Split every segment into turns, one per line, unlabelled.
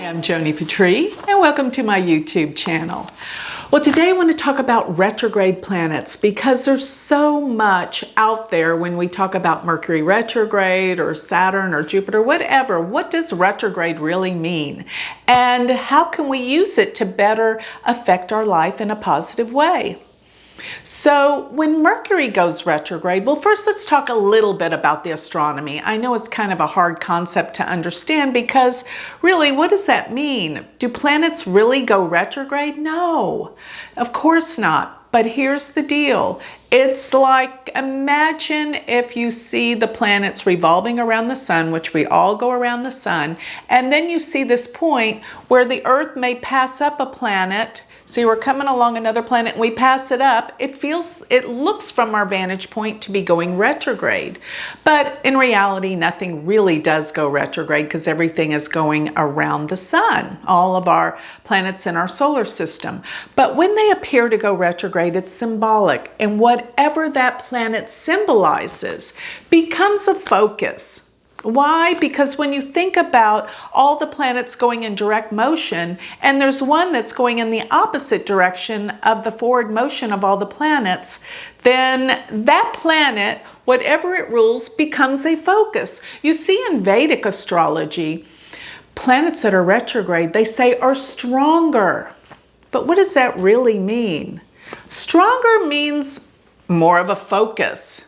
I'm Joni Patry, and welcome to my YouTube channel. Well, today I want to talk about retrograde planets because there's so much out there when we talk about Mercury retrograde or Saturn or Jupiter, whatever. What does retrograde really mean? And how can we use it to better affect our life in a positive way? So when Mercury goes retrograde, well, first let's talk a little bit about the astronomy. I know it's kind of a hard concept to understand because really, what does that mean? Do planets really go retrograde? No, of course not. But here's the deal. It's like, imagine if you see the planets revolving around the sun, which we all go around the sun, and then you see this point where the Earth may pass up a planet. See, we're coming along another planet and we pass it up. It looks from our vantage point to be going retrograde. But in reality, nothing really does go retrograde because everything is going around the sun, all of our planets in our solar system. But when they appear to go retrograde, it's symbolic. And whatever that planet symbolizes becomes a focus. Why? Because when you think about all the planets going in direct motion, and there's one that's going in the opposite direction of the forward motion of all the planets, then that planet, whatever it rules, becomes a focus. You see in Vedic astrology, planets that are retrograde, they say are stronger. But what does that really mean? Stronger means more of a focus.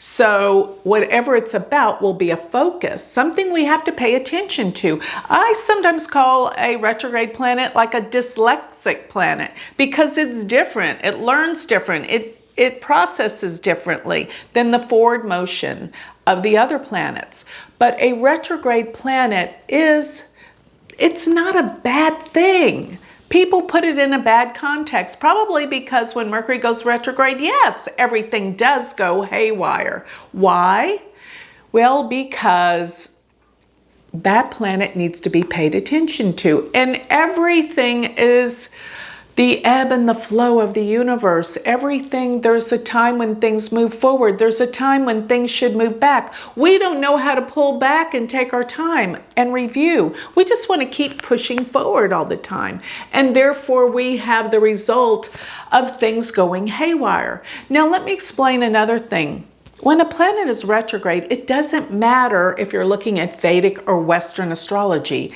So whatever it's about will be a focus, something we have to pay attention to. I sometimes call a retrograde planet like a dyslexic planet because it's different. It learns different. It processes differently than the forward motion of the other planets. But a retrograde planet it's not a bad thing. People put it in a bad context, probably because when Mercury goes retrograde, yes, everything does go haywire. Why? Well, because that planet needs to be paid attention to. And everything is the ebb and the flow of the universe. Everything, there's a time when things move forward. There's a time when things should move back. We don't know how to pull back and take our time and review. We just want to keep pushing forward all the time. And therefore, we have the result of things going haywire. Now, let me explain another thing. When a planet is retrograde, it doesn't matter if you're looking at Vedic or Western astrology.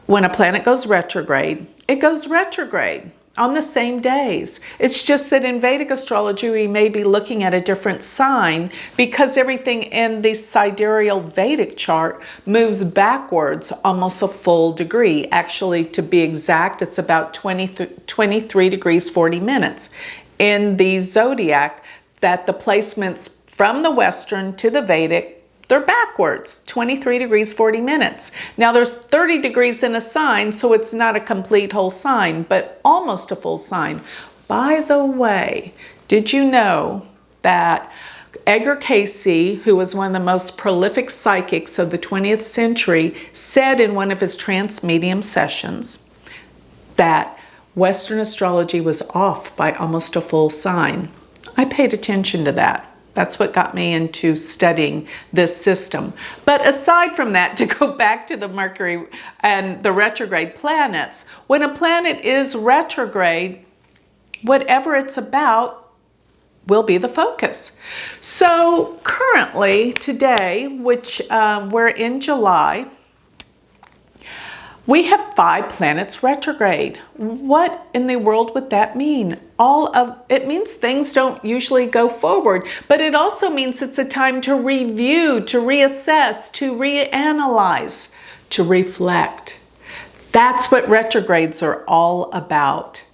When a planet goes retrograde, it goes retrograde on the same days. It's just that in Vedic astrology, we may be looking at a different sign because everything in the sidereal Vedic chart moves backwards almost a full degree. Actually, to be exact, it's about 23 degrees 40 minutes. In the zodiac, that the placements from the Western to the Vedic, they're backwards, 23 degrees 40 minutes. Now there's 30 degrees in a sign, so it's not a complete whole sign, but almost a full sign. By the way, did you know that Edgar Cayce, who was one of the most prolific psychics of the 20th century, said in one of his trance medium sessions that Western astrology was off by almost a full sign? I paid attention to that. That's what got me into studying this system. But aside from that, to go back to the Mercury and the retrograde planets, when a planet is retrograde, whatever it's about will be the focus. So currently, today, which we're in July, we have 5 planets retrograde. What in the world would that mean? It means things don't usually go forward, but it also means it's a time to review, to reassess, to reanalyze, to reflect. That's what retrogrades are all about.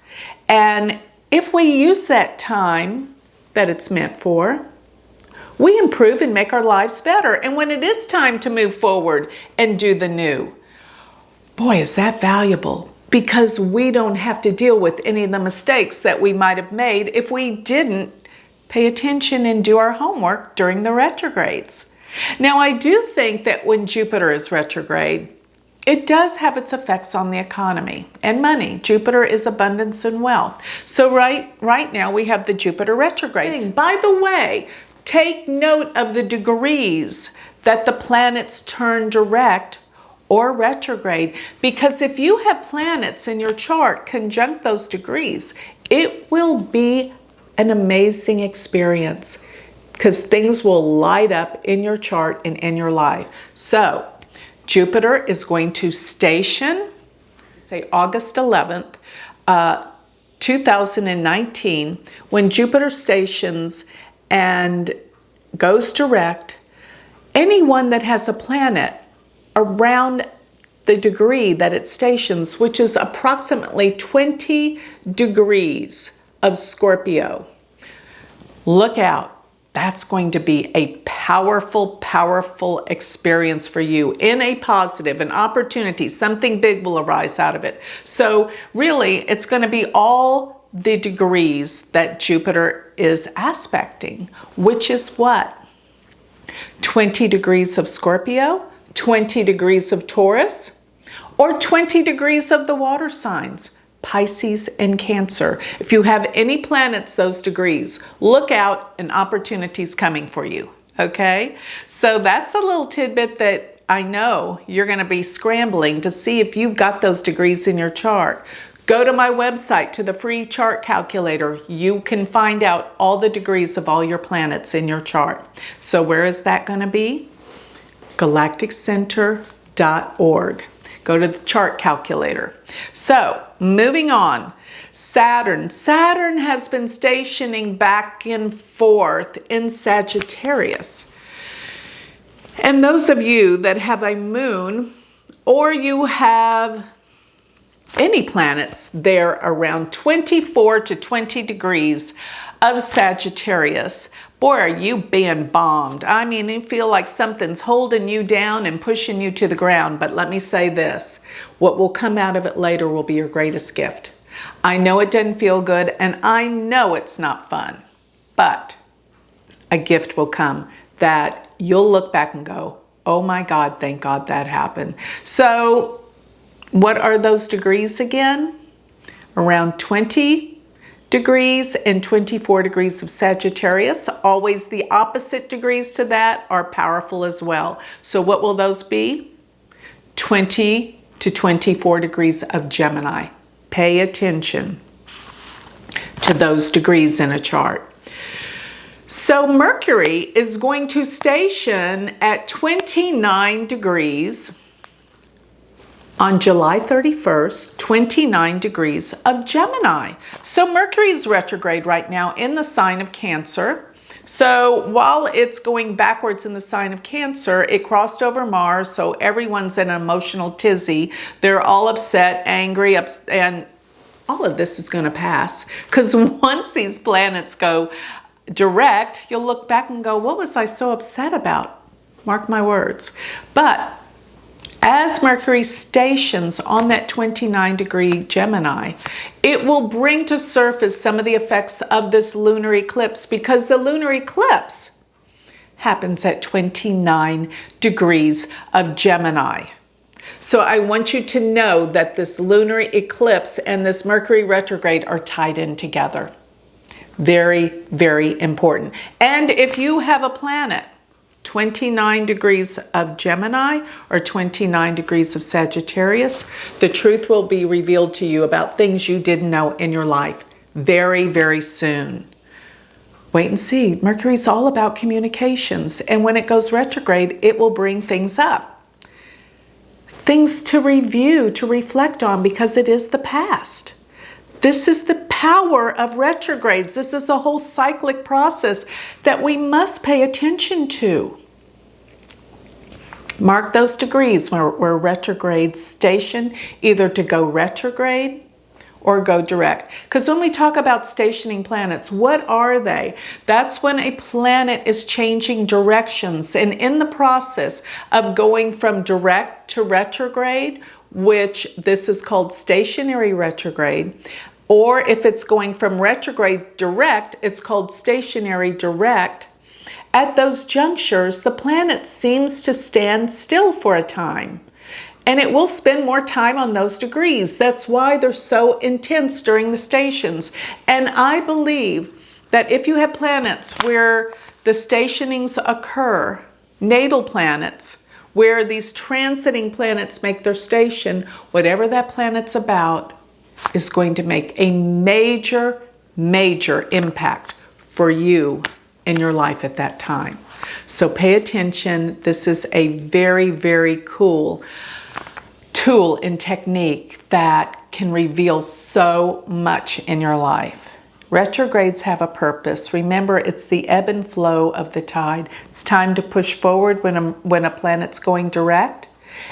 And if we use that time that it's meant for, we improve and make our lives better. And when it is time to move forward and do the new, boy, is that valuable, because we don't have to deal with any of the mistakes that we might have made if we didn't pay attention and do our homework during the retrogrades. Now, I do think that when Jupiter is retrograde, it does have its effects on the economy and money. Jupiter is abundance and wealth. So right now we have the Jupiter retrograde. By the way, take note of the degrees that the planets turn direct or retrograde, because if you have planets in your chart conjunct those degrees, it will be an amazing experience because things will light up in your chart and in your life. So Jupiter is going to station, say August 11th, 2019, when Jupiter stations and goes direct, anyone that has a planet around the degree that it stations, which is approximately 20 degrees of Scorpio, look out. That's going to be a powerful, powerful experience for you in a positive, an opportunity. Something big will arise out of it. So really, it's going to be all the degrees that Jupiter is aspecting, which is what? 20 degrees of Scorpio, 20 degrees of Taurus, or 20 degrees of the water signs, Pisces and Cancer. If you have any planets those degrees, look out, an opportunity's coming for you, okay? So that's a little tidbit that I know you're going to be scrambling to see if you've got those degrees in your chart. Go to my website, to the free chart calculator. You can find out all the degrees of all your planets in your chart. So where is that going to be? galacticcenter.org. Go to the chart calculator. So moving on, Saturn. Saturn has been stationing back and forth in Sagittarius. And those of you that have a moon, or you have any planets there around 24 to 20 degrees of Sagittarius, boy, are you being bombed. I mean, you feel like something's holding you down and pushing you to the ground. But let me say this, what will come out of it later will be your greatest gift. I know it doesn't feel good, and I know it's not fun, but a gift will come that you'll look back and go, oh my God, thank God that happened. So what are those degrees again? Around 20 degrees and 24 degrees of Sagittarius. Always the opposite degrees to that are powerful as well. So what will those be? 20 to 24 degrees of Gemini. Pay attention to those degrees in a chart. So Mercury is going to station at 29 degrees on July 31st, 29 degrees of Gemini. So Mercury is retrograde right now in the sign of Cancer. So while it's going backwards in the sign of Cancer, it crossed over Mars, so everyone's in an emotional tizzy. They're all upset, angry, and all of this is going to pass. Because once these planets go direct, you'll look back and go, what was I so upset about? Mark my words. But as Mercury stations on that 29 degree Gemini, it will bring to surface some of the effects of this lunar eclipse, because the lunar eclipse happens at 29 degrees of Gemini. So I want you to know that this lunar eclipse and this Mercury retrograde are tied in together. Very, very important. And if you have a planet 29 degrees of Gemini or 29 degrees of Sagittarius, the truth will be revealed to you about things you didn't know in your life very, very soon. Wait and see. Mercury's all about communications, and when it goes retrograde, it will bring things up. Things to review, to reflect on, because it is the past. This is the power of retrogrades. This is a whole cyclic process that we must pay attention to. Mark those degrees where retrogrades station, either to go retrograde or go direct. Because when we talk about stationing planets, what are they? That's when a planet is changing directions. And in the process of going from direct to retrograde, which this is called stationary retrograde, or if it's going from retrograde direct, it's called stationary direct. At those junctures, the planet seems to stand still for a time, and it will spend more time on those degrees. That's why they're so intense during the stations. And I believe that if you have planets where the stationings occur, natal planets, where these transiting planets make their station, whatever that planet's about is going to make a major, major impact for you in your life at that time. So pay attention. This is a very, very cool tool and technique that can reveal so much in your life. Retrogrades have a purpose. Remember, it's the ebb and flow of the tide. It's time to push forward when a planet's going direct,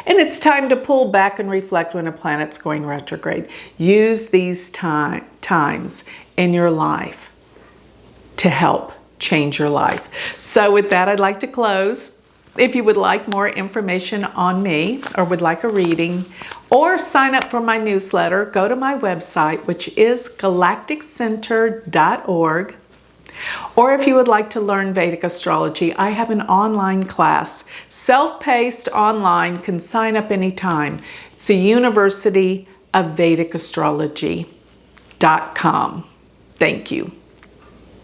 and it's time to pull back and reflect when a planet's going retrograde. Use these times in your life to help change your life. So with that, I'd like to close. If you would like more information on me or would like a reading or sign up for my newsletter, go to my website, which is galacticcenter.org. Or if you would like to learn Vedic astrology, I have an online class, self-paced online, can sign up anytime. It's the University of Vedic Astrology.com. Thank you.